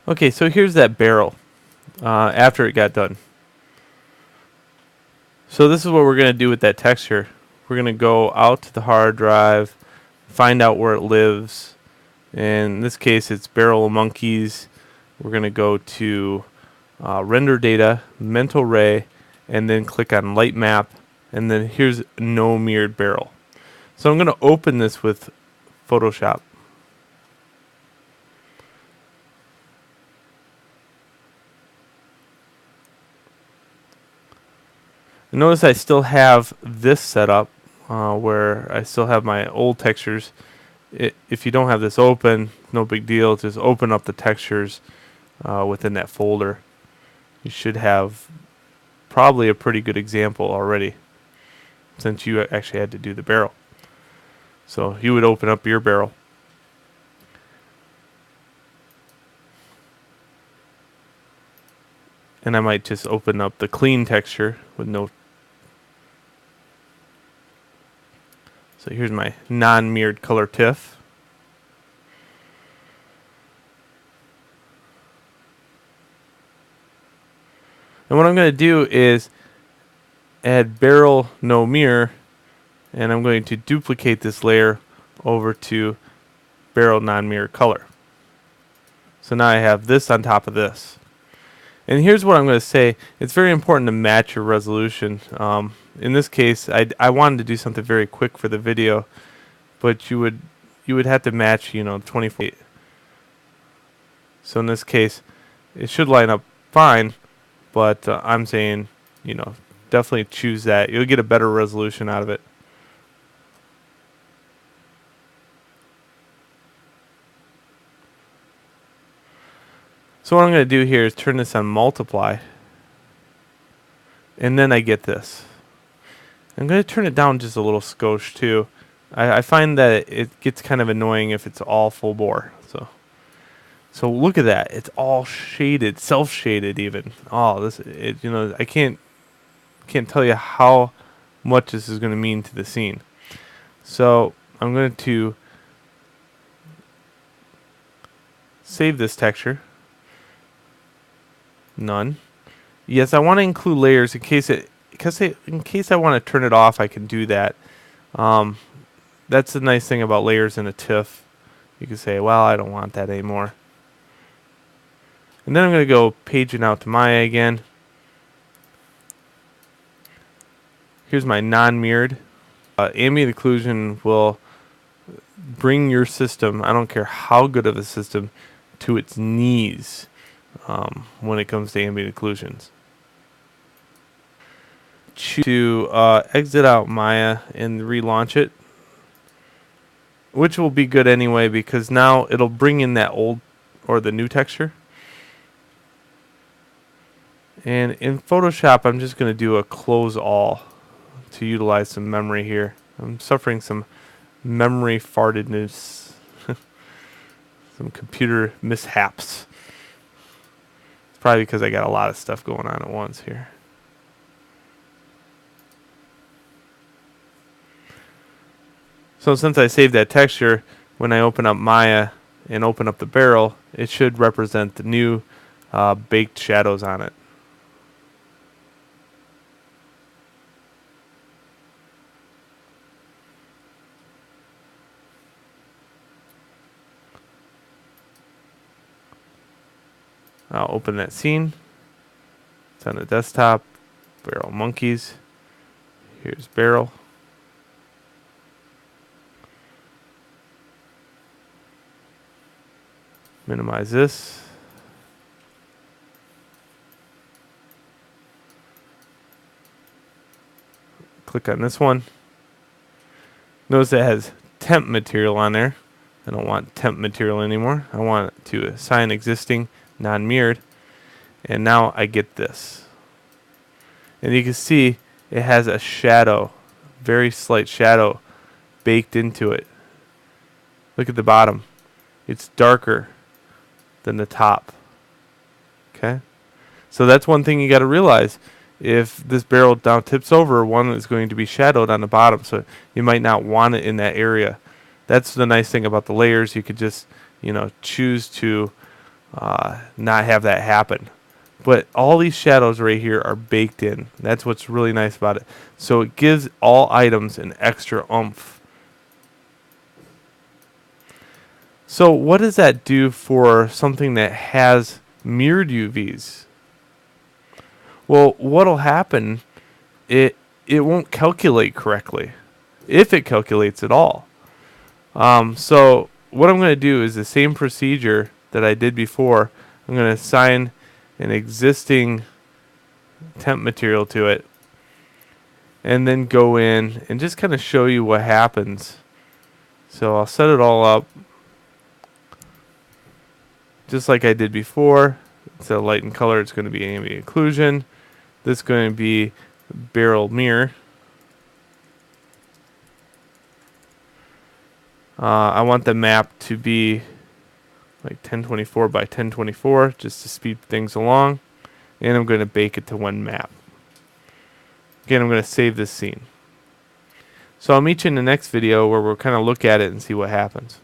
Okay, so here's that barrel after it got done. So this is what we're going to do with that texture. We're going to go out to the hard drive, find out where it lives. In this case, it's Barrel Monkeys. We're going to go to Render Data, Mental Ray, and then click on Light Map. And then here's No Mirrored Barrel. So I'm going to open this with Photoshop. And notice I still have this set up where I still have my old textures. If you don't have this open, no big deal. Just open up the textures within that folder. You should have probably a pretty good example already, since you actually had to do the barrel. So you would open up your barrel. And I might just open up the clean texture with no. So here's my non-mirrored color TIFF. And what I'm going to do is add barrel no mirror, and I'm going to duplicate this layer over to barrel non-mirror color. So now I have this on top of this. And here's what I'm going to say. It's very important to match your resolution. In this case, I wanted to do something very quick for the video, but you would have to match, 24. So in this case, it should line up fine, but I'm saying, definitely choose that. You'll get a better resolution out of it. So what I'm going to do here is turn this on multiply, and then I get this. I'm going to turn it down just a little skosh too. I find that it gets kind of annoying if it's all full bore. So look at that. It's all shaded, self-shaded even. Oh, I can't tell you how much this is going to mean to the scene. So I'm going to save this texture. None. Yes, I want to include layers in case I want to turn it off. I can do that. That's the nice thing about layers in a TIFF. You can say, well, I don't want that anymore. And then I'm going to go paging out to Maya again. Here's my non-mirrored. Ambient occlusion will bring your system, I don't care how good of a system, to its knees when it comes to ambient occlusions. To exit out Maya and relaunch it, which will be good anyway because now it'll bring in that old or the new texture. And in Photoshop, I'm just going to do a close all to utilize some memory here. I'm suffering some memory fartedness, some computer mishaps. It's probably because I got a lot of stuff going on at once here. So since I saved that texture, when I open up Maya and open up the barrel, it should represent the new baked shadows on it. I'll open that scene. It's on the desktop. Barrel Monkeys. Here's barrel. Minimize this. Click on this one. Notice it has temp material on there. I don't want temp material anymore. I want it to assign existing non-mirrored. And now I get this. And you can see it has a shadow, very slight shadow baked into it. Look at the bottom. It's darker than the top. Okay? So that's one thing you got to realize. If this barrel now tips over, one is going to be shadowed on the bottom, so you might not want it in that area. That's the nice thing about the layers. You could just, choose to not have that happen. But all these shadows right here are baked in. That's what's really nice about it. So it gives all items an extra oomph. So what does that do for something that has mirrored UVs? Well, what'll happen, it won't calculate correctly, if it calculates at all. So what I'm going to do is the same procedure that I did before. I'm going to assign an existing temp material to it, and then go in and just kind of show you what happens. So I'll set it all up just like I did before. Instead of light and color, it's going to be ambient occlusion. This is going to be barrel mirror. I want the map to be like 1024 by 1024 just to speed things along. And I'm going to bake it to one map. Again, I'm going to save this scene. So I'll meet you in the next video where we'll kind of look at it and see what happens.